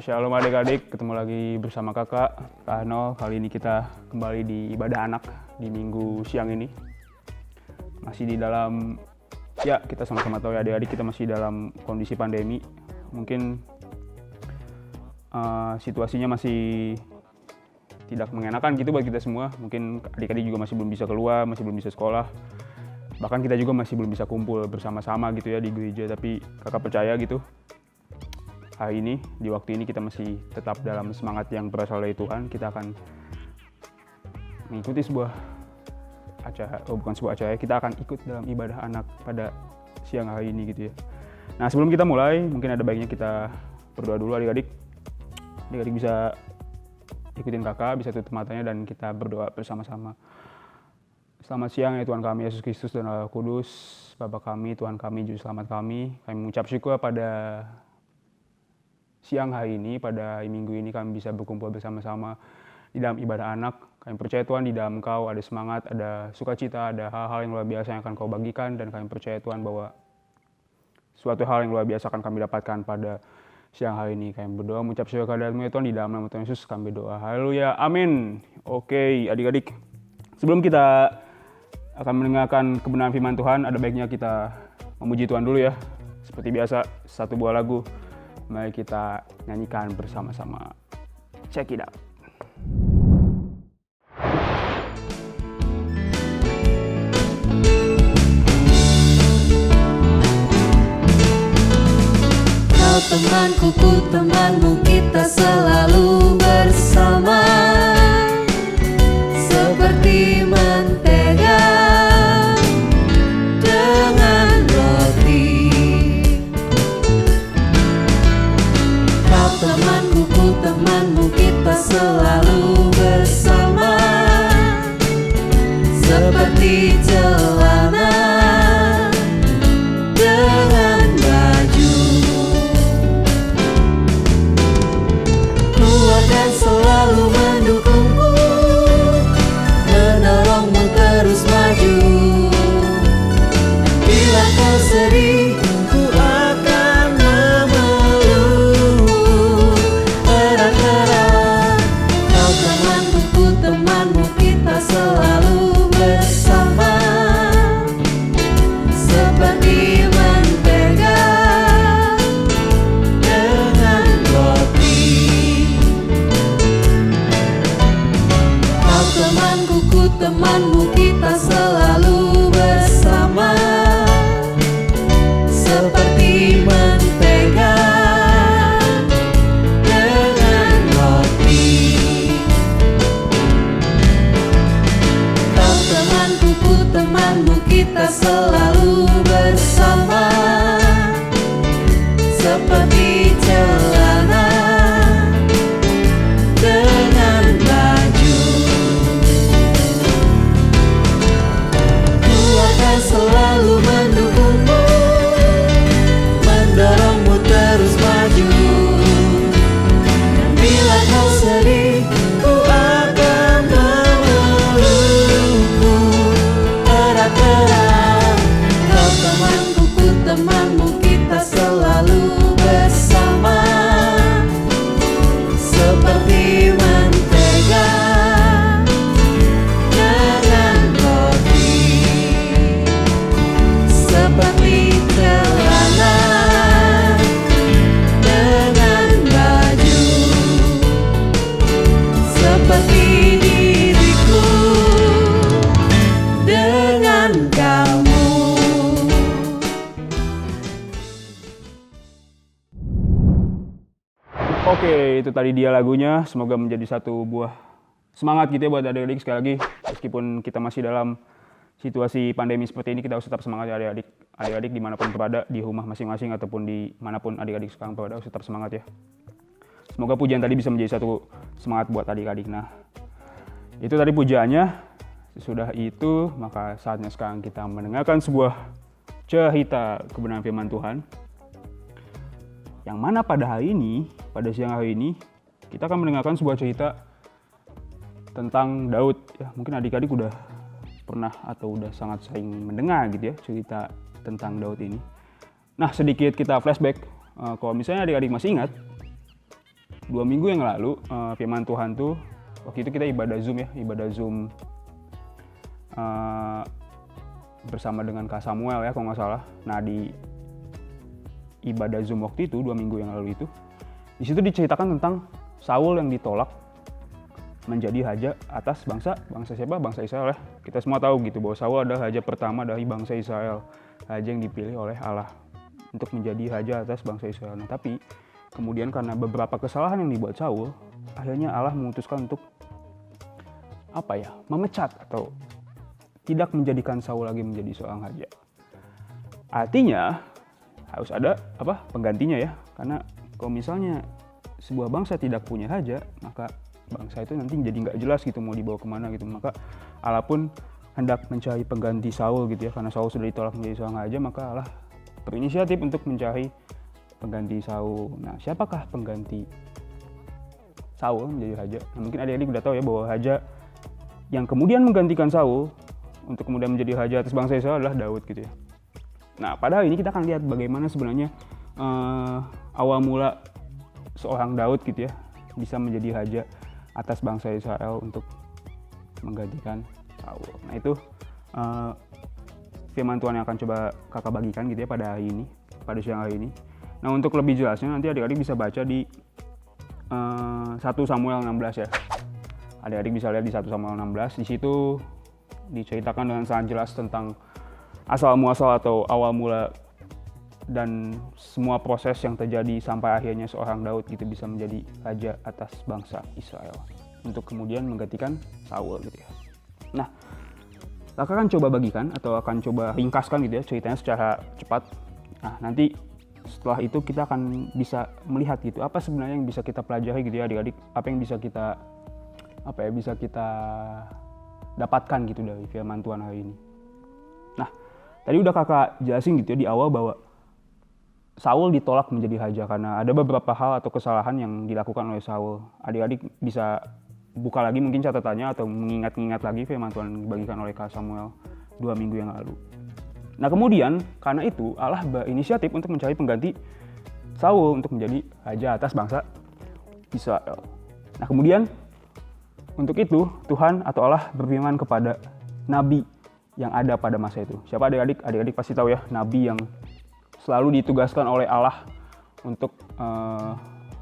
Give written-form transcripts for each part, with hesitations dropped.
Shalom adik-adik, ketemu lagi bersama kakak, Kak Ano. Kali ini kita kembali di ibadah anak di minggu siang ini. Masih di dalam, ya kita sama-sama tahu ya adik-adik, kita masih dalam kondisi pandemi. Mungkin situasinya masih tidak mengenakan gitu buat kita semua. Mungkin adik-adik juga masih belum bisa keluar, masih belum bisa sekolah. Bahkan kita juga masih belum bisa kumpul bersama-sama gitu ya di gereja. Tapi kakak percaya gitu, hari ini, di waktu ini kita masih tetap dalam semangat yang berasal dari Tuhan. Kita akan mengikuti sebuah acara, bukan sebuah acara, kita akan ikut dalam ibadah anak pada siang hari ini gitu ya. Nah sebelum kita mulai, mungkin ada baiknya kita berdoa dulu adik-adik. Adik-adik bisa ikutin kakak, bisa tutup matanya dan kita berdoa bersama-sama. Selamat siang ya Tuhan kami Yesus Kristus dan Allah Kudus, Bapa kami, Tuhan kami, Juru Selamat kami. Kami mengucap syukur pada siang hari ini, pada minggu ini kami bisa berkumpul bersama-sama di dalam ibadah anak. Kami percaya Tuhan di dalam Kau ada semangat, ada sukacita, ada hal-hal yang luar biasa yang akan Kau bagikan. Dan kami percaya Tuhan bahwa suatu hal yang luar biasa akan kami dapatkan pada siang hari ini. Kami berdoa mengucap syukur kehadirat-Mu ya Tuhan, di dalam nama Tuhan Yesus kami berdoa. Haleluya, amin. Oke adik-adik, sebelum kita akan mendengarkan kebenaran firman Tuhan, ada baiknya kita memuji Tuhan dulu ya. Seperti biasa, satu buah lagu. Mari kita nyanyikan bersama-sama. Check it out. Kau temanku, ku temanmu, kita selalu bersama. Seperti mentega dengan roti. Kau temanku, ku temanmu, kita selalu bersama. Seperti celana dengan baju. Ku akan selalu mendukungmu, menolongmu terus maju. Bila kau sedih, ku akan memelukmu erat-erat. Kau temanku, ku temanmu, kita selalu bersama. Seperti mentega dengan roti. Kau temanku, ku temanmu, kita selalu bersama. Seperti mentega dengan roti. Kau temanku, ku temanmu, kita selalu bersama. Seperti celana dengan baju. Ku akan selalu mendukungmu, mendorongmu terus maju. Dan bila kau sedih, ku akan memelukmu erat-erat. Kau temanku, ku temanmu, kita selalu bersama. Seperti mentega dengan roti. Seperti celana dengan baju. Seperti diriku dengan kamu. Oke, itu tadi dia lagunya. Semoga menjadi satu buah semangat gitu ya buat adik-adik. Sekali lagi, meskipun kita masih dalam situasi pandemi seperti ini, kita harus tetap semangat ya adik-adik. Adik-adik dimanapun berada, di rumah masing-masing ataupun dimanapun adik-adik sekarang berada, harus tetap semangat ya. Semoga pujian tadi bisa menjadi satu semangat buat adik-adik. Nah, itu tadi pujaannya. Sudah itu, maka saatnya sekarang kita mendengarkan sebuah cerita kebenaran firman Tuhan. Yang mana pada hari ini, pada siang hari ini, kita akan mendengarkan sebuah cerita tentang Daud. Ya, mungkin adik-adik udah pernah atau udah sangat sering mendengar gitu ya cerita tentang Daud ini. Nah, sedikit kita flashback. Kalau misalnya adik-adik masih ingat, 2 minggu yang lalu firman Tuhan tuh, waktu itu kita ibadah Zoom bersama dengan Kak Samuel ya kalau nggak salah. Nah di ibadah Zoom waktu itu 2 minggu yang lalu itu, di situ diceritakan tentang Saul yang ditolak menjadi raja atas bangsa siapa? Bangsa Israel ya. Kita semua tahu gitu bahwa Saul adalah raja pertama dari bangsa Israel, raja yang dipilih oleh Allah untuk menjadi raja atas bangsa Israel. Nah tapi kemudian karena beberapa kesalahan yang dibuat Saul, akhirnya Allah memutuskan untuk memecat atau tidak menjadikan Saul lagi menjadi seorang raja. Artinya harus ada penggantinya ya, karena kalau misalnya sebuah bangsa tidak punya raja, maka bangsa itu nanti jadi nggak jelas gitu mau dibawa kemana gitu. Maka Allah pun hendak mencari pengganti Saul gitu ya, karena Saul sudah ditolak menjadi seorang raja, maka Allah berinisiatif untuk mencari pengganti Saul. Nah siapakah pengganti Saul menjadi raja? Nah, mungkin adik-adik udah tahu ya bahwa raja yang kemudian menggantikan Saul untuk kemudian menjadi raja atas bangsa Israel adalah Daud gitu ya. Nah pada hari ini kita akan lihat bagaimana sebenarnya awal mula seorang Daud gitu ya bisa menjadi raja atas bangsa Israel untuk menggantikan Saul. Nah itu firman Tuhan yang akan coba kakak bagikan gitu ya pada hari ini, pada siang hari ini. Nah untuk lebih jelasnya nanti adik-adik bisa baca di 1 Samuel 16 ya. Adik-adik bisa lihat di 1 Samuel 16, di situ diceritakan dengan sangat jelas tentang asal muasal atau awal mula dan semua proses yang terjadi sampai akhirnya seorang Daud gitu bisa menjadi raja atas bangsa Israel untuk kemudian menggantikan Saul gitu ya. Nah, kakak akan coba bagikan atau akan coba ringkaskan gitu ya ceritanya secara cepat. Nah, nanti setelah itu kita akan bisa melihat gitu apa sebenarnya yang bisa kita pelajari gitu ya adik-adik, apa yang bisa kita dapatkan gitu dari firman Tuhan hari ini. Nah, tadi udah kakak jelasin gitu ya di awal bahwa Saul ditolak menjadi raja karena ada beberapa hal atau kesalahan yang dilakukan oleh Saul. Adik-adik bisa buka lagi mungkin catatannya atau mengingat-ingat lagi firman Tuhan dibagikan oleh Kak Samuel 2 minggu yang lalu. Nah kemudian karena itu Allah berinisiatif untuk mencari pengganti Saul untuk menjadi raja atas bangsa Israel. Nah kemudian untuk itu Tuhan atau Allah berfirman kepada nabi yang ada pada masa itu. Siapa adik-adik? Adik-adik pasti tahu ya, nabi yang selalu ditugaskan oleh Allah untuk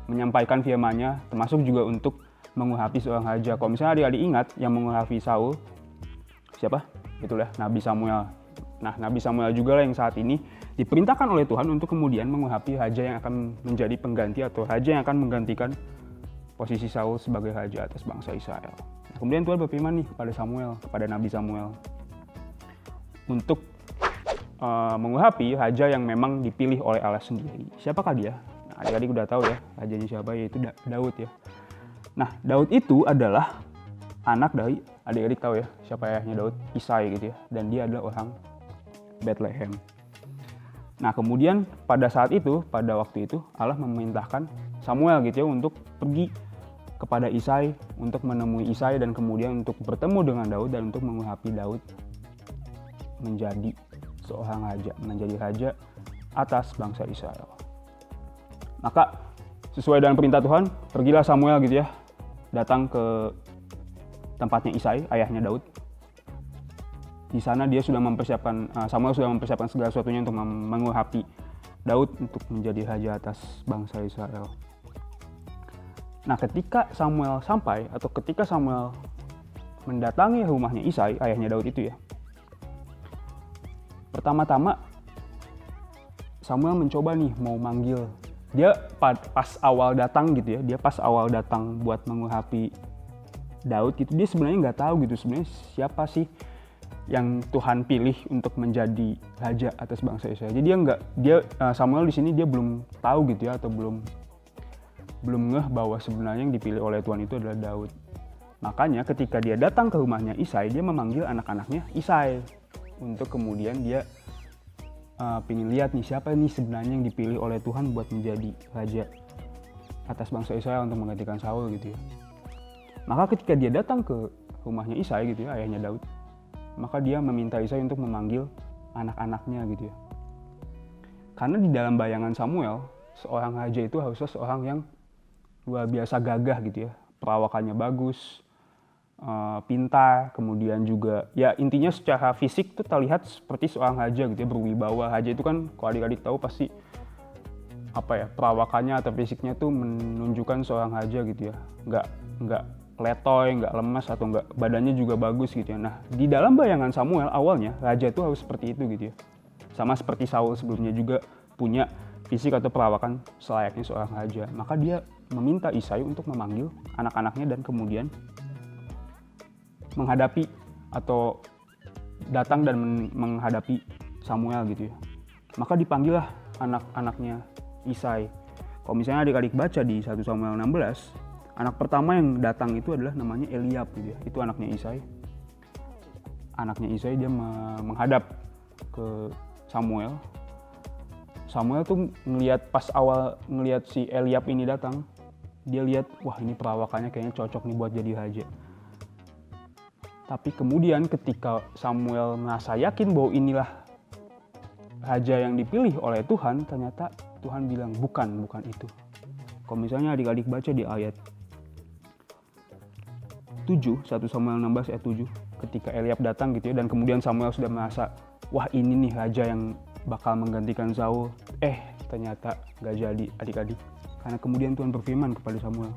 menyampaikan firman-Nya, termasuk juga untuk mengurapi seorang raja. Kalau misalnya adik-adik ingat yang mengurapi Saul, siapa? Itulah Nabi Samuel. Nah, Nabi Samuel juga lah yang saat ini diperintahkan oleh Tuhan untuk kemudian mengurapi raja yang akan menjadi pengganti atau raja yang akan menggantikan posisi Saul sebagai raja atas bangsa Israel. Nah, kemudian Tuhan berfirman nih kepada Samuel, kepada Nabi Samuel, untuk mengurapi raja yang memang dipilih oleh Allah sendiri. Siapakah dia? Nah, adik-adik udah tahu ya, rajanya siapa, yaitu Daud ya. Nah, Daud itu adalah anak dari, adik-adik tahu ya, siapa ayahnya Daud? Isai gitu ya, dan dia adalah orang Bethlehem. Nah, kemudian pada saat itu, pada waktu itu, Allah memerintahkan Samuel gitu ya untuk pergi kepada Isai, untuk menemui Isai dan kemudian untuk bertemu dengan Daud dan untuk mengurapi Daud menjadi seorang raja, menjadi raja atas bangsa Israel. Maka sesuai dengan perintah Tuhan, pergilah Samuel gitu ya, datang ke tempatnya Isai, ayahnya Daud. Di sana dia sudah mempersiapkan, Samuel sudah mempersiapkan segala sesuatunya untuk mengurapi Daud untuk menjadi raja atas bangsa Israel. Nah, ketika Samuel sampai atau ketika Samuel mendatangi rumahnya Isai, ayahnya Daud itu ya, pertama-tama Samuel mencoba nih mau manggil. Dia pas awal datang gitu ya, dia pas awal datang buat mengurapi Daud gitu, dia sebenarnya nggak tahu gitu sebenarnya siapa sih yang Tuhan pilih untuk menjadi raja atas bangsa Israel. Jadi Samuel di sini dia belum tahu gitu ya, atau belum ngeh bahwa sebenarnya yang dipilih oleh Tuhan itu adalah Daud. Makanya ketika dia datang ke rumahnya Isai, dia memanggil anak-anaknya Isai untuk kemudian dia pengen lihat nih siapa nih sebenarnya yang dipilih oleh Tuhan buat menjadi raja atas bangsa Israel untuk menggantikan Saul gitu ya. Maka ketika dia datang ke rumahnya Isai gitu ya, ayahnya Daud, maka dia meminta Isai untuk memanggil anak-anaknya gitu ya. Karena di dalam bayangan Samuel, seorang raja itu harusnya seorang yang luar biasa gagah gitu ya, perawakannya bagus, pintar, kemudian juga ya intinya secara fisik tuh terlihat seperti seorang raja gitu ya, berwibawa. Raja itu kan kalau adik-adik tahu pasti apa ya, perawakannya atau fisiknya tuh menunjukkan seorang raja gitu ya, nggak letoy, nggak lemas, atau nggak badannya juga bagus gitu ya. Nah, di dalam bayangan Samuel awalnya raja itu harus seperti itu gitu ya, sama seperti Saul sebelumnya juga punya fisik atau perawakan selayaknya seorang raja. Maka dia meminta Isai untuk memanggil anak-anaknya dan kemudian menghadapi atau datang dan menghadapi Samuel gitu ya. Maka dipanggillah anak-anaknya Isai. Kalau misalnya adik-adik baca di 1 Samuel 16, anak pertama yang datang itu adalah namanya Eliab gitu ya. Itu anaknya Isai. Anaknya Isai dia menghadap ke Samuel. Samuel tuh pas awal ngelihat si Eliab ini datang, dia lihat, wah ini perawakannya kayaknya cocok nih buat jadi raja. Tapi kemudian ketika Samuel merasa yakin bahwa inilah raja yang dipilih oleh Tuhan, ternyata Tuhan bilang bukan itu. Kalau misalnya adik-adik baca di ayat 7, 1 Samuel 16 ayat 7, ketika Eliab datang gitu ya, dan kemudian Samuel sudah merasa, wah ini nih raja yang bakal menggantikan Saul. Ternyata gak jadi adik-adik. Karena kemudian Tuhan berfirman kepada Samuel,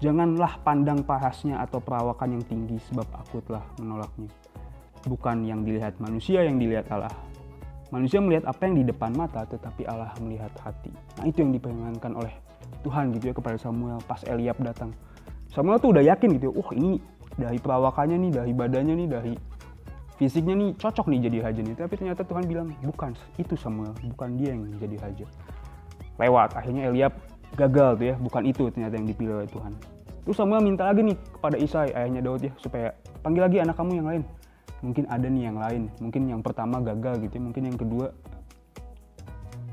janganlah pandang parasnya atau perawakan yang tinggi, sebab aku telah menolaknya. Bukan yang dilihat manusia, yang dilihat Allah. Manusia melihat apa yang di depan mata, tetapi Allah melihat hati. Nah itu yang diperingatkan oleh Tuhan gitu ya kepada Samuel pas Eliab datang. Samuel tuh udah yakin gitu ya, ini dari perawakannya nih, dari badannya nih, dari fisiknya nih cocok nih jadi raja nih. Tapi ternyata Tuhan bilang bukan itu Samuel, bukan dia yang jadi raja. Lewat, akhirnya Eliab gagal tuh ya, bukan itu ternyata yang dipilih oleh Tuhan. Terus Samuel minta lagi nih kepada Isai, ayahnya Daud ya, supaya panggil lagi anak kamu yang lain. Mungkin ada nih yang lain, mungkin yang pertama gagal gitu ya, mungkin yang kedua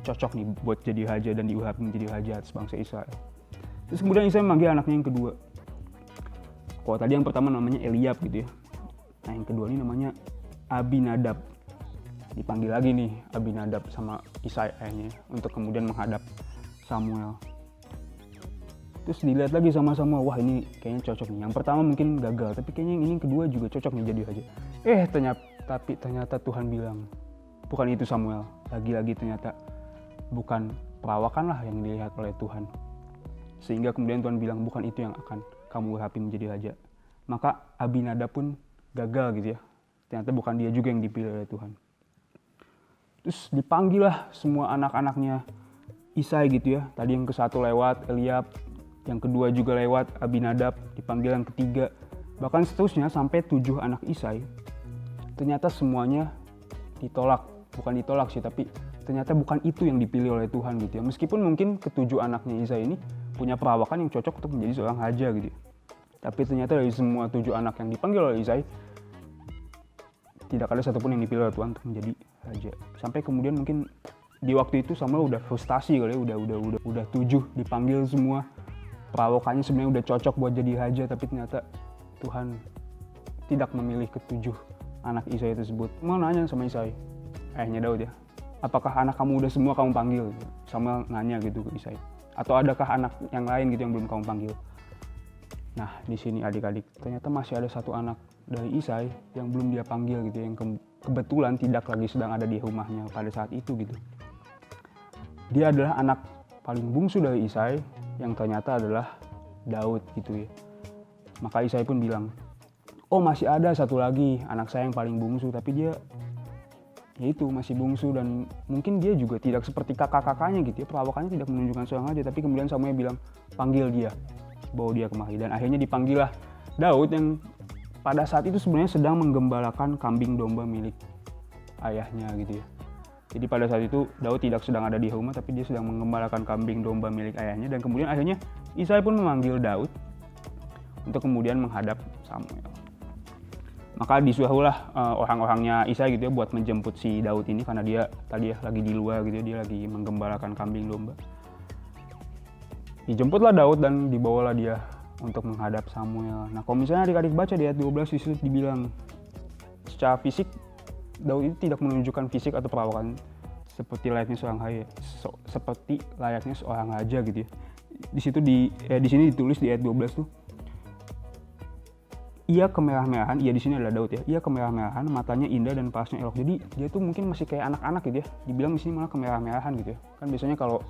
cocok nih buat jadi raja dan diurapi menjadi raja atas bangsa Israel. Terus kemudian Isai memanggil anaknya yang kedua. Kalau tadi yang pertama namanya Eliab gitu ya, nah yang kedua ini namanya Abinadab. Dipanggil lagi nih Abinadab sama Isai ayahnya untuk kemudian menghadap Samuel. Terus dilihat lagi sama Samuel, wah ini kayaknya cocok nih. Yang pertama mungkin gagal, tapi kayaknya yang ini kedua juga cocok nih jadi raja. Ternyata Tuhan bilang, bukan itu Samuel. Lagi-lagi ternyata bukan perawakan lah yang dilihat oleh Tuhan. Sehingga kemudian Tuhan bilang, bukan itu yang akan kamu urapi menjadi raja. Maka Abinadab pun gagal gitu ya. Ternyata bukan dia juga yang dipilih oleh Tuhan. Terus dipanggil lah semua anak-anaknya Isai gitu ya. Tadi yang ke-1 lewat Eliab, yang kedua juga lewat Abinadab, dipanggil yang ketiga. Bahkan seterusnya sampai 7 anak Isai. Ternyata semuanya ditolak. Bukan ditolak sih, tapi ternyata bukan itu yang dipilih oleh Tuhan gitu ya. Meskipun mungkin ke-7 anaknya Isai ini punya perawakan yang cocok untuk menjadi seorang raja gitu ya. Tapi ternyata dari semua 7 anak yang dipanggil oleh Isai, tidak ada satupun yang dipilih oleh Tuhan untuk menjadi raja. Sampai kemudian mungkin di waktu itu Samuel udah frustasi kali ya, udah 7 dipanggil semua. Perawakannya sebenarnya udah cocok buat jadi raja, tapi ternyata Tuhan tidak memilih ke-7 anak Isai tersebut. Mau nanya sama Isai, ayahnya Daud ya, apakah anak kamu udah semua kamu panggil? Samuel nanya gitu ke Isai. Atau adakah anak yang lain gitu yang belum kamu panggil? Nah di sini adik-adik, ternyata masih ada 1 anak dari Isai yang belum dia panggil gitu, yang kebetulan tidak lagi sedang ada di rumahnya pada saat itu gitu. Dia adalah anak paling bungsu dari Isai, yang ternyata adalah Daud gitu ya. Maka Isai pun bilang, masih ada 1 lagi anak saya yang paling bungsu, tapi dia yaitu masih bungsu dan mungkin dia juga tidak seperti kakak-kakaknya gitu ya, perawakannya tidak menunjukkan seorang raja. Tapi kemudian Samuel bilang, panggil dia, bawa dia kemari. Dan akhirnya dipanggillah Daud yang pada saat itu sebenarnya sedang menggembalakan kambing domba milik ayahnya gitu ya. Jadi pada saat itu Daud tidak sedang ada di rumah, tapi dia sedang menggembalakan kambing domba milik ayahnya. Dan kemudian akhirnya Isai pun memanggil Daud untuk kemudian menghadap Samuel. Maka disuruhlah orang-orangnya Isai gitu ya buat menjemput si Daud ini, karena dia tadi ya lagi di luar gitu ya, dia lagi menggembalakan kambing domba. Dijemputlah Daud dan dibawalah dia untuk menghadap Samuel. Nah kalau misalnya adik-adik baca di ayat 12 disitu dibilang secara fisik Daud itu tidak menunjukkan fisik atau perawakan seperti layaknya seorang raja, seperti layaknya seorang raja gitu ya. di situ di sini ditulis di ayat 12 tuh, ia kemerah-merahan, ia di sini adalah Daud ya. Ia kemerah-merahan, matanya indah dan parasnya elok. Jadi dia tuh mungkin masih kayak anak-anak gitu ya. Dibilang di sini malah kemerah-merahan gitu ya. Kan biasanya kalau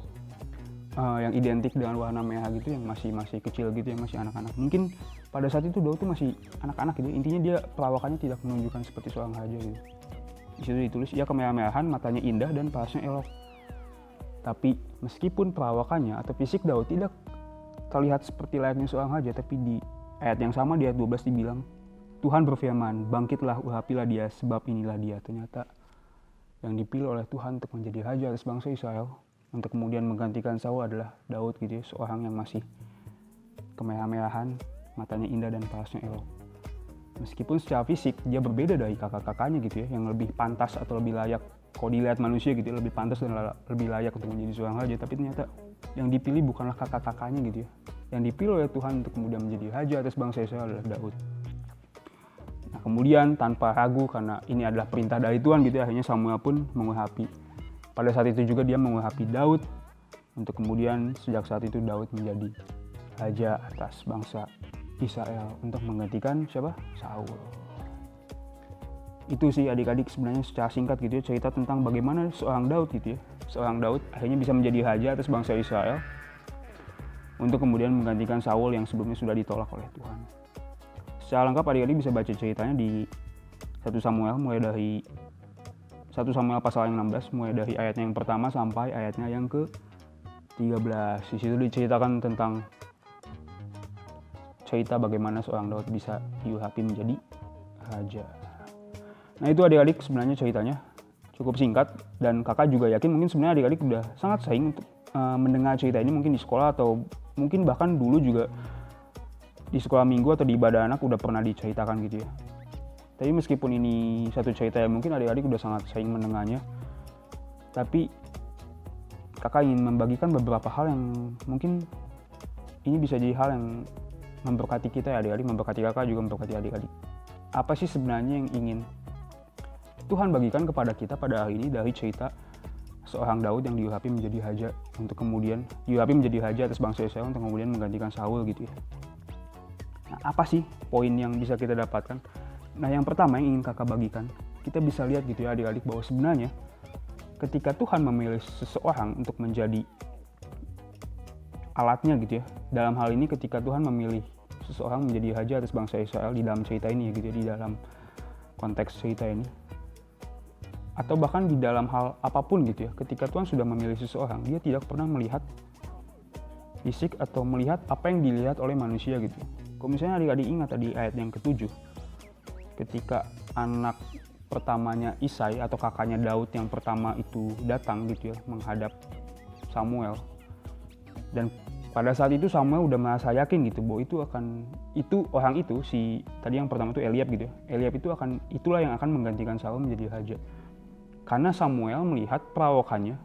yang identik dengan warna merah gitu yang masih kecil gitu, yang masih anak-anak. Mungkin pada saat itu Daud tuh masih anak-anak gitu. Intinya dia perawakannya tidak menunjukkan seperti seorang raja gitu. Di situ ditulis ia kemerah-merahan, matanya indah dan parasnya elok. Tapi meskipun perawakannya atau fisik Daud tidak terlihat seperti layaknya seorang raja, tapi di ayat yang sama di ayat 12 dibilang, Tuhan berfirman, bangkitlah, urapilah dia, sebab inilah dia. Ternyata yang dipilih oleh Tuhan untuk menjadi raja atas bangsa Israel, untuk kemudian menggantikan Saul adalah Daud gitu ya, seorang yang masih kemerah-merahan, matanya indah dan parasnya elok. Meskipun secara fisik dia berbeda dari kakak-kakaknya gitu ya, yang lebih pantas atau lebih layak, kalau dilihat manusia gitu ya, lebih pantas dan lebih layak untuk menjadi seorang raja, tapi ternyata yang dipilih bukanlah kakak-kakaknya gitu ya. Yang dipilih oleh Tuhan untuk kemudian menjadi raja atas bangsa Israel adalah Daud. Nah kemudian tanpa ragu, karena ini adalah perintah dari Tuhan gitu ya, akhirnya Samuel pun mengurapi. Pada saat itu juga dia mengurapi Daud, untuk kemudian sejak saat itu Daud menjadi raja atas bangsa Israel untuk menggantikan siapa? Saul. Itu sih adik-adik sebenarnya secara singkat gitu ya, cerita tentang bagaimana seorang Daud gitu ya. Seorang Daud akhirnya bisa menjadi raja atas bangsa Israel untuk kemudian menggantikan Saul yang sebelumnya sudah ditolak oleh Tuhan. Secara lengkap adik-adik bisa baca ceritanya di 1 Samuel mulai dari 1 Samuel pasal yang 16 mulai dari ayatnya yang pertama sampai ayatnya yang ke-13. Di situ diceritakan tentang cerita bagaimana seorang Daud bisa diurapi menjadi raja. Nah itu adik-adik sebenarnya ceritanya cukup singkat, dan kakak juga yakin mungkin sebenarnya adik-adik udah sangat sering untuk mendengar cerita ini mungkin di sekolah, atau mungkin bahkan dulu juga di sekolah minggu atau di ibadah anak udah pernah diceritakan gitu ya. Tapi meskipun ini satu cerita yang mungkin adik-adik udah sangat sering mendengarnya, tapi kakak ingin membagikan beberapa hal yang mungkin ini bisa jadi hal yang memberkati kita ya adik-adik, memberkati kakak juga memberkati adik-adik. Apa sih sebenarnya yang ingin Tuhan bagikan kepada kita pada hari ini dari cerita seorang Daud yang diurapi menjadi raja, untuk kemudian diurapi menjadi raja atas bangsa Israel untuk kemudian menggantikan Saul gitu ya. Nah, apa sih poin yang bisa kita dapatkan? Nah yang pertama yang ingin kakak bagikan, kita bisa lihat gitu ya adik-adik bahwa sebenarnya ketika Tuhan memilih seseorang untuk menjadi alatnya gitu ya, dalam hal ini ketika Tuhan memilih seseorang menjadi raja atas bangsa Israel di dalam cerita ini ya gitu ya, di dalam konteks cerita ini, atau bahkan di dalam hal apapun gitu ya, ketika Tuhan sudah memilih seseorang, dia tidak pernah melihat fisik atau melihat apa yang dilihat oleh manusia gitu. Kalau misalnya adik-adik ingat tadi ayat yang ke-7, ketika anak pertamanya Isai atau kakaknya Daud yang pertama itu datang gitu ya menghadap Samuel, dan pada saat itu Samuel udah merasa yakin gitu bahwa orang itu si tadi yang pertama itu Eliab gitu ya, Eliab itu itulah yang akan menggantikan Saul menjadi raja, karena Samuel melihat perawakannya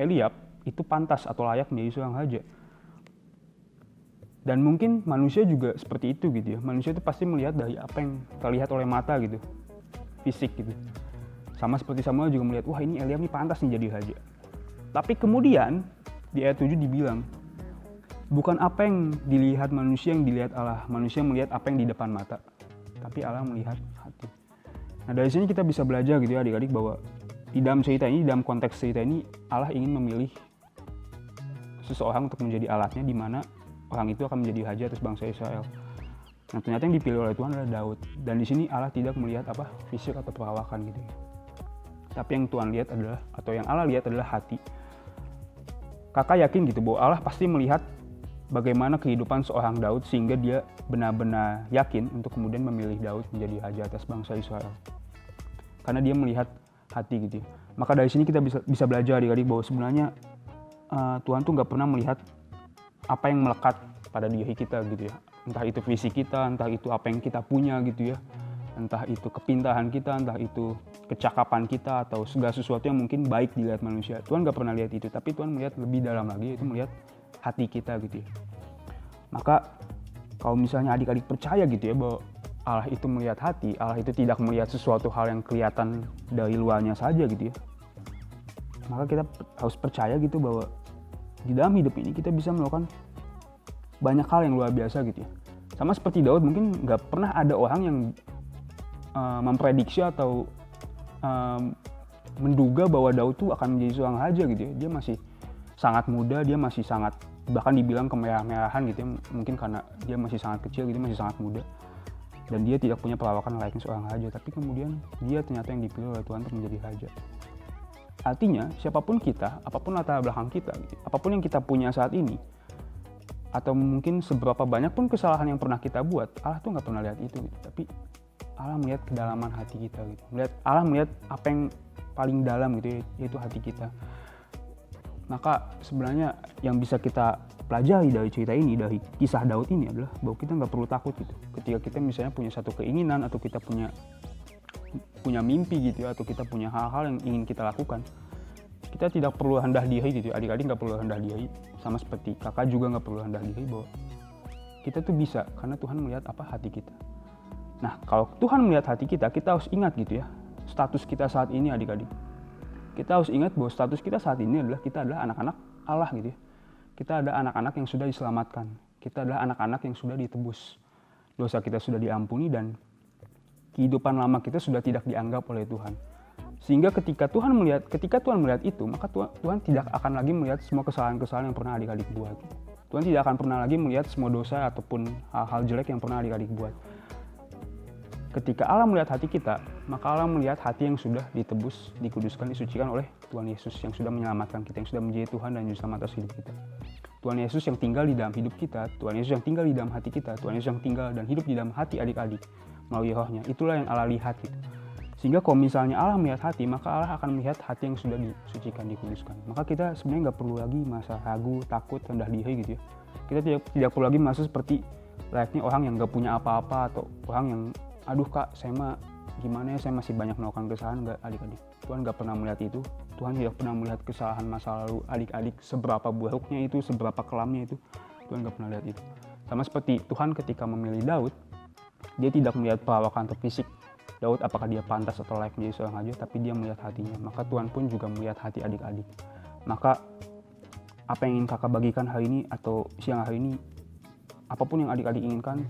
Eliab itu pantas atau layak menjadi seorang raja. Dan mungkin manusia juga seperti itu gitu ya. Manusia itu pasti melihat dari apa yang terlihat oleh mata gitu. Fisik gitu. Sama seperti Samuel juga melihat, wah ini Eliab ini pantas nih jadi raja. Tapi kemudian di ayat 7 dibilang, bukan apa yang dilihat manusia yang dilihat Allah. Manusia melihat apa yang di depan mata. Tapi Allah melihat hati. Nah dari sini kita bisa belajar gitu ya adik-adik bahwa di dalam cerita ini, dalam konteks cerita ini, Allah ingin memilih seseorang untuk menjadi alatnya, di mana orang itu akan menjadi raja atas bangsa Israel. Nah ternyata yang dipilih oleh Tuhan adalah Daud. Dan di sini Allah tidak melihat apa fisik atau perawakan gitu. Tapi yang Tuhan lihat adalah, atau yang Allah lihat adalah hati. Kakak yakin gitu bahwa Allah pasti melihat bagaimana kehidupan seorang Daud sehingga dia benar-benar yakin untuk kemudian memilih Daud menjadi raja atas bangsa Israel. Karena dia melihat hati gitu. Maka dari sini kita bisa belajar adik-adik bahwa sebenarnya Tuhan tuh nggak pernah melihat apa yang melekat pada diri kita gitu ya, entah itu fisik kita, entah itu apa yang kita punya gitu ya, entah itu kepintaran kita, entah itu kecakapan kita, atau segala sesuatu yang mungkin baik dilihat manusia. Tuhan gak pernah lihat itu, tapi Tuhan melihat lebih dalam lagi, yaitu melihat hati kita gitu ya. Maka kalau misalnya adik-adik percaya gitu ya bahwa Allah itu melihat hati, Allah itu tidak melihat sesuatu hal yang kelihatan dari luarnya saja gitu ya, maka kita harus percaya gitu bahwa di dalam hidup ini kita bisa melakukan banyak hal yang luar biasa gitu ya. Sama seperti Daud, mungkin nggak pernah ada orang yang memprediksi atau menduga bahwa Daud tuh akan menjadi seorang raja gitu ya. Dia masih sangat muda, dia masih sangat, bahkan dibilang kemerah-merahan gitu ya, mungkin karena dia masih sangat kecil gitu, masih sangat muda. Dan dia tidak punya perawakan layaknya seorang raja, tapi kemudian dia ternyata yang dipilih oleh Tuhan untuk menjadi raja. Artinya, siapapun kita, apapun latar belakang kita, gitu, apapun yang kita punya saat ini, atau mungkin seberapa banyak pun kesalahan yang pernah kita buat, Allah tuh nggak pernah lihat itu, gitu. Tapi Allah melihat kedalaman hati kita, gitu. Allah melihat apa yang paling dalam gitu, yaitu hati kita. Maka sebenarnya yang bisa kita pelajari dari cerita ini, dari kisah Daud ini adalah bahwa kita nggak perlu takut gitu. Ketika kita misalnya punya satu keinginan atau kita punya mimpi gitu ya, atau kita punya hal-hal yang ingin kita lakukan, kita tidak perlu rendah diri gitu. Adik-adik nggak perlu rendah diri, sama seperti kakak juga nggak perlu rendah diri, bahwa kita tuh bisa karena Tuhan melihat apa hati kita. Nah, kalau Tuhan melihat hati kita, kita harus ingat gitu ya, status kita saat ini adik-adik. Kita harus ingat bahwa status kita saat ini adalah kita adalah anak-anak Allah gitu ya. Kita ada anak-anak yang sudah diselamatkan. Kita adalah anak-anak yang sudah ditebus. Dosa kita sudah diampuni dan kehidupan lama kita sudah tidak dianggap oleh Tuhan. Sehingga ketika Tuhan melihat itu, maka Tuhan tidak akan lagi melihat semua kesalahan-kesalahan yang pernah adik-adik buat. Tuhan tidak akan pernah lagi melihat semua dosa ataupun hal-hal jelek yang pernah adik-adik buat. Ketika Allah melihat hati kita, maka Allah melihat hati yang sudah ditebus, dikuduskan, disucikan oleh Tuhan Yesus yang sudah menyelamatkan kita, yang sudah menjadi Tuhan dan Juru Selamat atas hidup kita. Tuhan Yesus yang tinggal di dalam hidup kita, Tuhan Yesus yang tinggal di dalam hati kita, Tuhan Yesus yang tinggal dan hidup di dalam hati adik-adik melalui rohnya. Itulah yang Allah lihat gitu. Sehingga kalau misalnya Allah melihat hati, maka Allah akan melihat hati yang sudah disucikan, dikuduskan. Maka kita sebenarnya nggak perlu lagi merasa ragu, takut, rendah diri gitu ya. Kita tidak perlu lagi merasa seperti layaknya orang yang nggak punya apa-apa, atau orang yang aduh kak, saya mah gimana ya, saya masih banyak melakukan kesalahan. Nggak, adik-adik. Tuhan nggak pernah melihat itu. Tuhan tidak pernah melihat kesalahan masa lalu adik-adik, seberapa buruknya itu, seberapa kelamnya itu. Tuhan nggak pernah lihat itu. Sama seperti Tuhan ketika memilih Daud, dia tidak melihat perawakan atau fisik Daud, apakah dia pantas atau layak menjadi seorang raja, tapi dia melihat hatinya. Maka Tuhan pun juga melihat hati adik-adik. Maka apa yang ingin kakak bagikan hari ini atau siang hari ini, apapun yang adik-adik inginkan,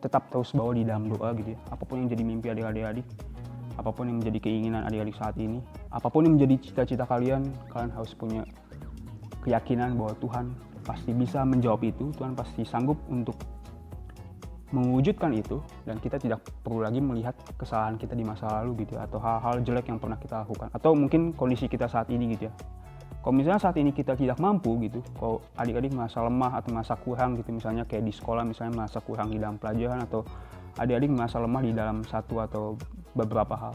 tetap terus bawa di dalam doa gitu ya. Apapun yang jadi mimpi adik-adik, apapun yang menjadi keinginan adik-adik saat ini, apapun yang menjadi cita-cita kalian harus punya keyakinan bahwa Tuhan pasti bisa menjawab itu. Tuhan pasti sanggup untuk mewujudkan itu, dan kita tidak perlu lagi melihat kesalahan kita di masa lalu gitu ya, atau hal-hal jelek yang pernah kita lakukan, atau mungkin kondisi kita saat ini gitu ya. Kalau misalnya saat ini kita tidak mampu gitu, kalau adik-adik merasa lemah atau merasa kurang gitu, misalnya kayak di sekolah misalnya merasa kurang di dalam pelajaran, atau adik-adik merasa lemah di dalam satu atau beberapa hal,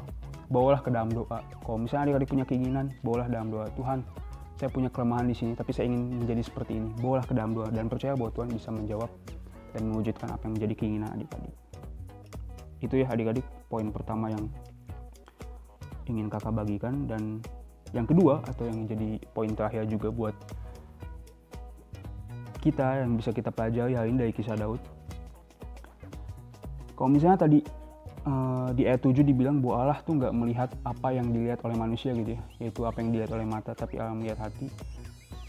bawalah ke dalam doa. Kalau misalnya adik-adik punya keinginan, bawalah dalam doa. Tuhan, saya punya kelemahan di sini, tapi saya ingin menjadi seperti ini. Bawalah ke dalam doa dan percaya bahwa Tuhan bisa menjawab dan mewujudkan apa yang menjadi keinginan adik-adik. Itu ya adik-adik, poin pertama yang ingin kakak bagikan. Dan yang kedua, atau yang jadi poin terakhir juga buat kita yang bisa kita pelajari hari ini dari kisah Daud. Kalau misalnya tadi di ayat 7 dibilang bahwa Allah tuh nggak melihat apa yang dilihat oleh manusia gitu ya, yaitu apa yang dilihat oleh mata, tapi Allah melihat hati.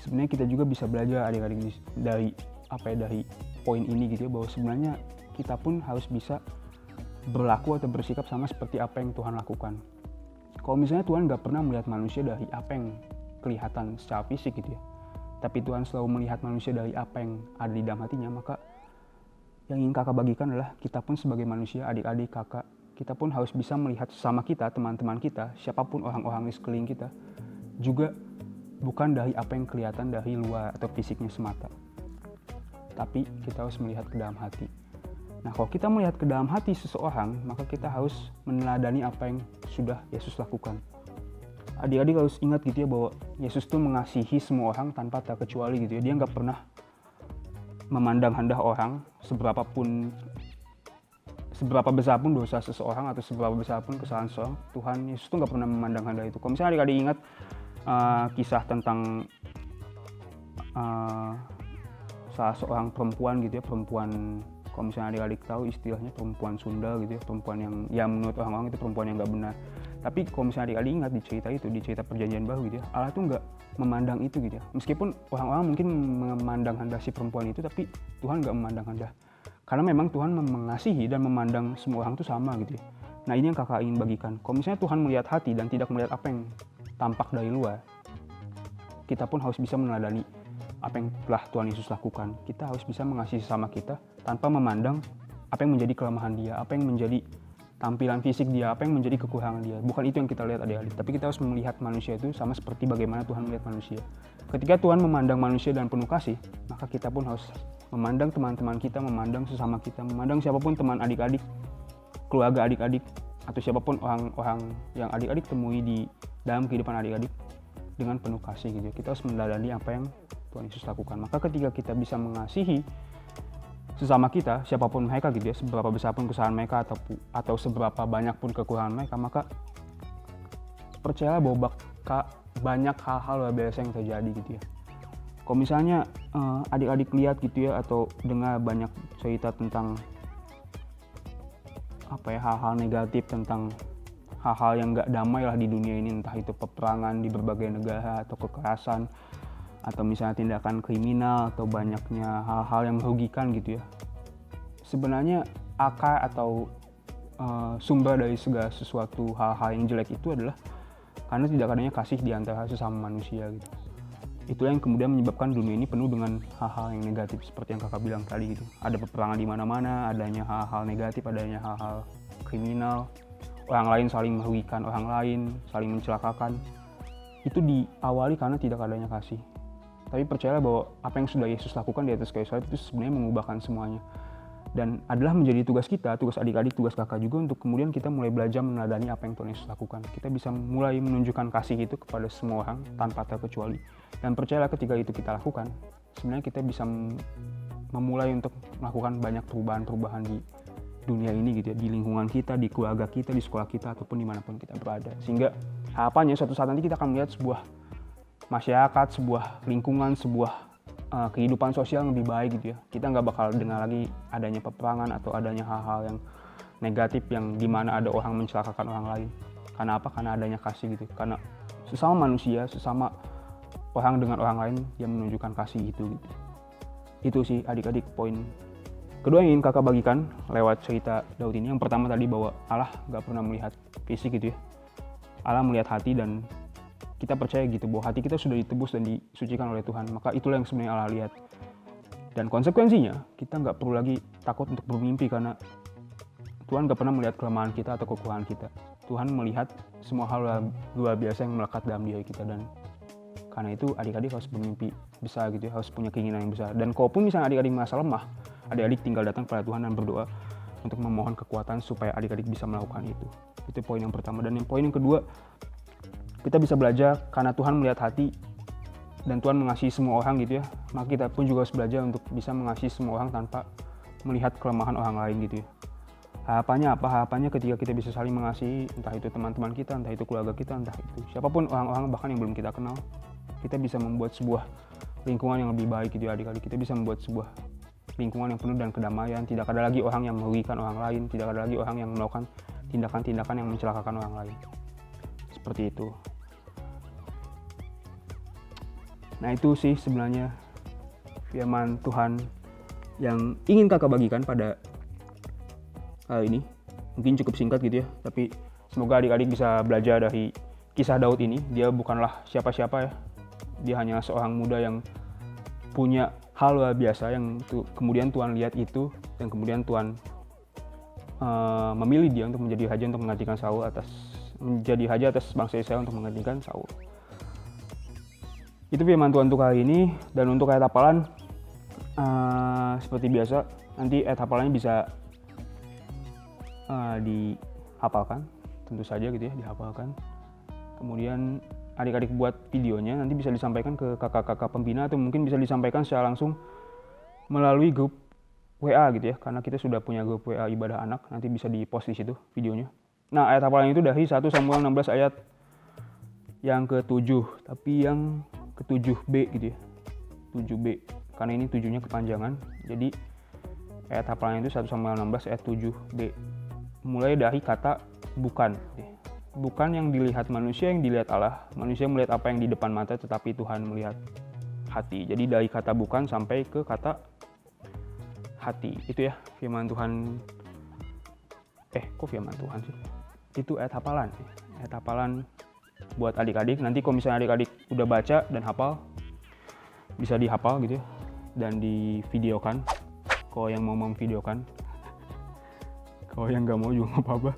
Sebenarnya kita juga bisa belajar adik-adik dari poin ini gitu ya, bahwa sebenarnya kita pun harus bisa berlaku atau bersikap sama seperti apa yang Tuhan lakukan. Kalau misalnya Tuhan nggak pernah melihat manusia dari apa yang kelihatan secara fisik gitu ya, tapi Tuhan selalu melihat manusia dari apa yang ada di dalam hatinya, maka yang ingin kakak bagikan adalah kita pun sebagai manusia, adik-adik, kakak, kita pun harus bisa melihat sesama kita, teman-teman kita, siapapun orang-orang di sekeliling kita, juga bukan dari apa yang kelihatan dari luar atau fisiknya semata, tapi kita harus melihat ke dalam hati. Nah, kalau kita melihat ke dalam hati seseorang, maka kita harus meneladani apa yang sudah Yesus lakukan. Adik-adik harus ingat gitu ya, bahwa Yesus tuh mengasihi semua orang tanpa terkecuali gitu ya. Dia nggak pernah memandang rendah orang, seberapa besar pun dosa seseorang atau seberapa besar pun kesalahan seseorang. Tuhan Yesus tuh nggak pernah memandang rendah itu. Kalau misalnya adik-adik ingat kisah tentang salah seorang perempuan gitu ya, perempuan Kalau misalnya adik-adik tahu istilahnya perempuan Sunda gitu ya, perempuan yang menurut orang-orang itu perempuan yang nggak benar. Tapi kalau misalnya adik-adik ingat di cerita itu, di cerita perjanjian baru gitu ya, Allah tuh nggak memandang itu gitu ya. Meskipun orang-orang mungkin memandang rendah si perempuan itu, tapi Tuhan nggak memandang rendah. Karena memang Tuhan mengasihi dan memandang semua orang tuh sama gitu ya. Nah ini yang kakak ingin bagikan. Kalau misalnya Tuhan melihat hati dan tidak melihat apa yang tampak dari luar, kita pun harus bisa meneladani apa yang telah Tuhan Yesus lakukan. Kita harus bisa mengasihi sesama kita tanpa memandang apa yang menjadi kelemahan dia, apa yang menjadi tampilan fisik dia, apa yang menjadi kekurangan dia. Bukan itu yang kita lihat adik-adik, tapi kita harus melihat manusia itu sama seperti bagaimana Tuhan melihat manusia. Ketika Tuhan memandang manusia dan penuh kasih, maka kita pun harus memandang teman-teman kita, memandang sesama kita, memandang siapapun teman adik-adik, keluarga adik-adik, atau siapapun orang-orang yang adik-adik temui di dalam kehidupan adik-adik dengan penuh kasih gitu. Kita harus meneladani apa yang Tuhan Yesus lakukan. Maka ketika kita bisa mengasihi sesama kita, siapapun mereka gitu ya, seberapa besar pun kesalahan mereka atau seberapa banyak pun kekurangan mereka, maka percayalah bahwa banyak hal-hal luar biasa yang terjadi gitu ya. Kalau misalnya adik-adik lihat gitu ya, atau dengar banyak cerita tentang hal-hal negatif, tentang hal-hal yang nggak damai lah di dunia ini, entah itu peperangan di berbagai negara atau kekerasan, atau misalnya tindakan kriminal, atau banyaknya hal-hal yang merugikan gitu ya. Sebenarnya akar atau sumber dari segala sesuatu hal-hal yang jelek itu adalah karena tidak adanya kasih di antara sesama manusia gitu. Itulah yang kemudian menyebabkan dunia ini penuh dengan hal-hal yang negatif seperti yang kakak bilang tadi gitu. Ada peperangan di mana-mana, adanya hal-hal negatif, adanya hal-hal kriminal, orang lain saling merugikan orang lain, saling mencelakakan. Itu diawali karena tidak adanya kasih. Tapi percayalah bahwa apa yang sudah Yesus lakukan di atas kayu salib itu sebenarnya mengubahkan semuanya. Dan adalah menjadi tugas kita, tugas adik-adik, tugas kakak juga untuk kemudian kita mulai belajar meneladani apa yang Tuhan Yesus lakukan. Kita bisa mulai menunjukkan kasih itu kepada semua orang tanpa terkecuali. Dan percayalah ketika itu kita lakukan, sebenarnya kita bisa memulai untuk melakukan banyak perubahan-perubahan di dunia ini gitu ya, di lingkungan kita, di keluarga kita, di sekolah kita, ataupun dimanapun kita berada. Sehingga harapannya suatu saat nanti kita akan melihat sebuah masyarakat, sebuah lingkungan, sebuah kehidupan sosial yang lebih baik gitu ya. Kita nggak bakal dengar lagi adanya peperangan atau adanya hal-hal yang negatif yang dimana ada orang mencelakakan orang lain. Karena apa? Karena adanya kasih gitu. Karena sesama manusia, sesama orang dengan orang lain yang menunjukkan kasih itu gitu. Itu sih adik-adik poin kedua yang ingin kakak bagikan lewat cerita Daud ini. Yang pertama tadi bahwa Allah nggak pernah melihat fisik gitu ya. Allah melihat hati, dan kita percaya gitu bahwa hati kita sudah ditebus dan disucikan oleh Tuhan. Maka itulah yang sebenarnya Allah lihat. Dan konsekuensinya kita nggak perlu lagi takut untuk bermimpi, karena Tuhan nggak pernah melihat kelemahan kita atau kekurangan kita. Tuhan melihat semua hal luar biasa yang melekat dalam diri kita. Dan karena itu adik-adik harus bermimpi besar gitu ya, harus punya keinginan yang besar. Dan kalaupun misalnya adik-adik merasa lemah, adik-adik tinggal datang kepada Tuhan dan berdoa untuk memohon kekuatan supaya adik-adik bisa melakukan itu. Itu poin yang pertama. Dan yang poin yang kedua, kita bisa belajar karena Tuhan melihat hati dan Tuhan mengasihi semua orang gitu ya. Maka kita pun juga harus belajar untuk bisa mengasihi semua orang tanpa melihat kelemahan orang lain gitu ya. Harapannya apa? Harapannya ketika kita bisa saling mengasihi, entah itu teman-teman kita, entah itu keluarga kita, entah itu siapapun orang-orang bahkan yang belum kita kenal, kita bisa membuat sebuah lingkungan yang lebih baik gitu ya adik-adik. Kita bisa membuat sebuah lingkungan yang penuh dengan kedamaian. Tidak ada lagi orang yang merugikan orang lain, tidak ada lagi orang yang melakukan tindakan-tindakan yang mencelakakan orang lain. Seperti itu. Nah itu sih sebenarnya firman Tuhan yang ingin kakak bagikan pada hal ini. Mungkin cukup singkat gitu ya, tapi semoga adik-adik bisa belajar dari kisah Daud ini. Dia bukanlah siapa-siapa ya, dia hanya seorang muda yang punya hal luar biasa yang kemudian Tuhan lihat itu, dan kemudian Tuhan memilih dia untuk menjadi raja untuk menggantikan Saul atas bangsa Israel untuk menggantikan Saul. Itu firman Tuhan untuk hari ini. Dan untuk ayat hafalan, seperti biasa nanti ayat hafalannya bisa dihafalkan, tentu saja gitu ya, dihafalkan. Kemudian adik-adik buat videonya, nanti bisa disampaikan ke kakak-kakak pembina, atau mungkin bisa disampaikan secara langsung melalui grup WA gitu ya, karena kita sudah punya grup WA ibadah anak, nanti bisa di-post di situ videonya. Nah, ayat hafalan itu dari 1 Samuel 16 ayat yang ke-7, tapi yang ke-7b gitu ya. 7b, karena ini 7-nya kepanjangan. Jadi Ayat hafalannya itu 1 Samuel 16 ayat 7b. Mulai dari kata bukan. Bukan yang dilihat manusia, yang dilihat Allah. Manusia melihat apa yang di depan mata, tetapi Tuhan melihat hati. Jadi dari kata bukan sampai ke kata hati. Itu ya firman Tuhan. Kok firman Tuhan sih? Itu ayat hafalan. Ayat hafalan buat adik-adik. Nanti kalau misalnya adik-adik udah baca dan hafal, bisa dihafal gitu ya. Dan divideokan. Kalau yang mau memvideokan. Kalau yang nggak mau juga nggak apa-apa.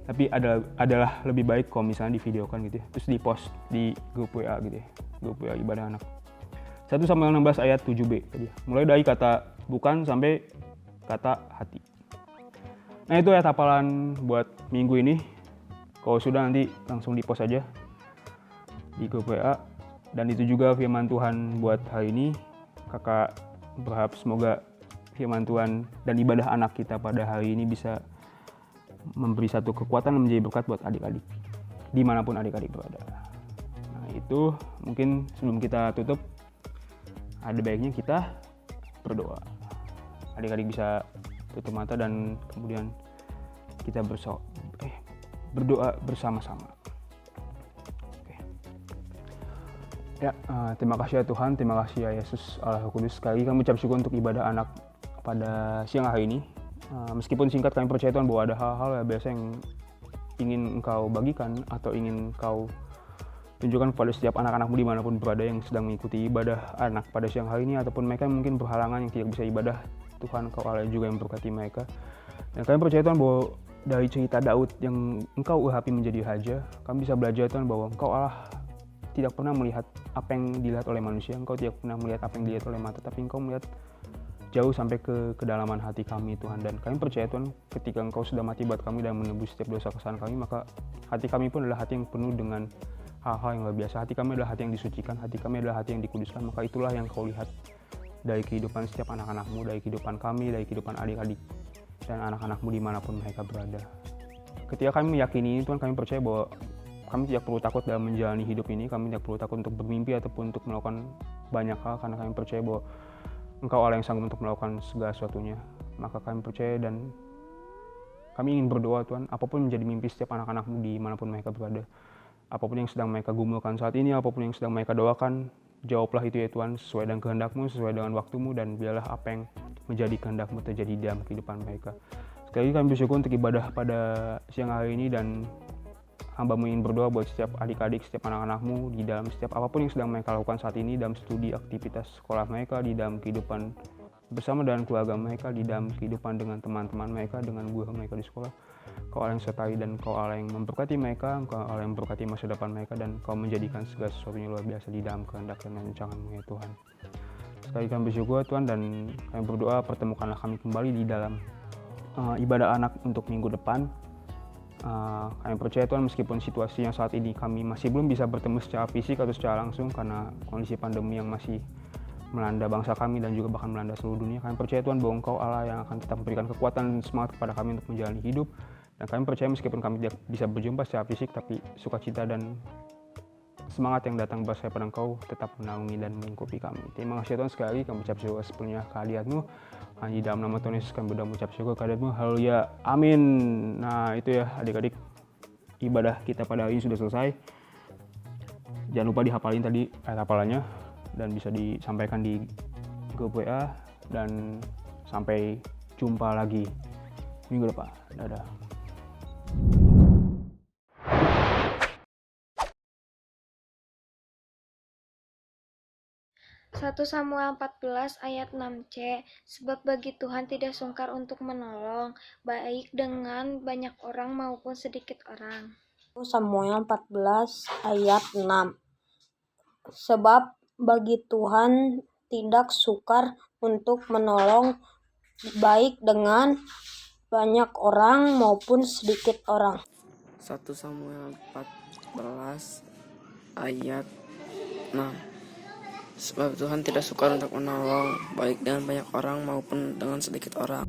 Tapi adalah lebih baik kalau misalnya divideokan gitu ya. Terus di-post di grup WA gitu ya. Grup WA ibadah anak. 1 Samuel 16 ayat 7b tadi. Mulai dari kata bukan sampai kata hati. Nah itu ayat hafalan buat minggu ini. Kalau sudah nanti langsung di-post aja di grup WA. Dan itu juga firman Tuhan buat hari ini. Kakak berharap semoga firman Tuhan dan ibadah anak kita pada hari ini bisa memberi satu kekuatan dan menjadi berkat buat adik-adik dimanapun adik-adik berada. Nah itu mungkin sebelum kita tutup ada baiknya kita berdoa. Adik-adik bisa tutup mata dan kemudian kita berdoa bersama-sama. Ya, terima kasih ya Tuhan, terima kasih ya Yesus Allah Kudus. Sekali kami ucap syukur untuk ibadah anak pada siang hari ini. Meskipun singkat, kami percaya Tuhan bahwa ada hal-hal yang biasa yang ingin Engkau bagikan atau ingin Engkau tunjukkan kepada setiap anak-anakmu dimanapun berada yang sedang mengikuti ibadah anak pada siang hari ini, ataupun mereka yang mungkin berhalangan yang tidak bisa ibadah. Tuhan, Engkau Allah juga yang berkati mereka. Dan kami percaya Tuhan bahwa dari cerita Daud yang Engkau urapi menjadi raja, kami bisa belajar Tuhan bahwa Engkau Allah tidak pernah melihat apa yang dilihat oleh manusia. Engkau tidak pernah melihat apa yang dilihat oleh mata, tapi Engkau melihat jauh sampai ke kedalaman hati kami Tuhan. Dan kami percaya Tuhan, ketika Engkau sudah mati buat kami dan menebus setiap dosa kesalahan kami, maka hati kami pun adalah hati yang penuh dengan hal-hal yang luar biasa. Hati kami adalah hati yang disucikan, hati kami adalah hati yang dikuduskan. Maka itulah yang Kau lihat dari kehidupan setiap anak-anakmu, dari kehidupan kami, dari kehidupan adik-adik dan anak-anakmu dimanapun mereka berada. Ketika kami meyakini ini Tuhan, kami percaya bahwa kami tidak perlu takut dalam menjalani hidup ini. Kami tidak perlu takut untuk bermimpi ataupun untuk melakukan banyak hal, karena kami percaya bahwa Engkau Allah yang sanggup untuk melakukan segala sesuatunya. Maka kami percaya dan kami ingin berdoa Tuhan, apapun menjadi mimpi setiap anak-anakmu dimanapun mereka berada, apapun yang sedang mereka gumulkan saat ini, apapun yang sedang mereka doakan, jawablah itu ya Tuhan, sesuai dengan kehendak-Mu, sesuai dengan waktu-Mu, dan biarlah apa yang menjadi kehendak-Mu terjadi dalam kehidupan mereka. Sekali lagi kami bersyukur untuk ibadah pada siang hari ini, dan hamba-Mu ingin berdoa buat setiap adik-adik, setiap anak-anakmu di dalam setiap apapun yang sedang mereka lakukan saat ini, dalam studi, aktivitas sekolah mereka, di dalam kehidupan bersama dengan keluarga mereka, di dalam kehidupan dengan teman-teman mereka, dengan guru mereka di sekolah. Kau Allah yang sertai dan Kau Allah yang memberkati mereka, Kau Allah yang memberkati masa depan mereka, dan Kau menjadikan segala sesuatunya luar biasa di dalam kehendak dan rancangan-Mu ya Tuhan. Sekali kami bersyukur Tuhan, dan kami berdoa pertemukanlah kami kembali di dalam ibadah anak untuk minggu depan. Kami percaya Tuhan, meskipun situasi yang saat ini kami masih belum bisa bertemu secara fisik atau secara langsung karena kondisi pandemi yang masih melanda bangsa kami dan juga bahkan melanda seluruh dunia, kami percaya Tuhan bahwa Engkau Allah yang akan tetap memberikan kekuatan dan semangat kepada kami untuk menjalani hidup. Dan kami percaya meskipun kami tidak bisa berjumpa secara fisik, tapi sukacita dan semangat yang datang bersama pada Engkau tetap menaungi dan melingkupi kami. Terima kasih Tuhan, sekali lagi kami ucap syukur sepenuhnya kehadirat-Mu. Di dalam nama Tuhan Yesus kami berdoa mengucap syukur kehadirat-Mu. Haleluya, amin. Nah itu ya adik-adik, ibadah kita pada hari ini sudah selesai. Jangan lupa dihafalin tadi ayat hafalannya dan bisa disampaikan di grup WA. Dan sampai jumpa lagi minggu depan. Dadah. 1 Samuel 14 ayat 6c, sebab bagi Tuhan tidak sungkar untuk menolong, baik dengan banyak orang maupun sedikit orang. 1 Samuel 14 ayat 6, sebab bagi Tuhan tidak sukar untuk menolong, baik dengan banyak orang maupun sedikit orang. 1 Samuel 14 ayat 6, sebab Tuhan tidak sukar untuk menolong, baik dengan banyak orang maupun dengan sedikit orang.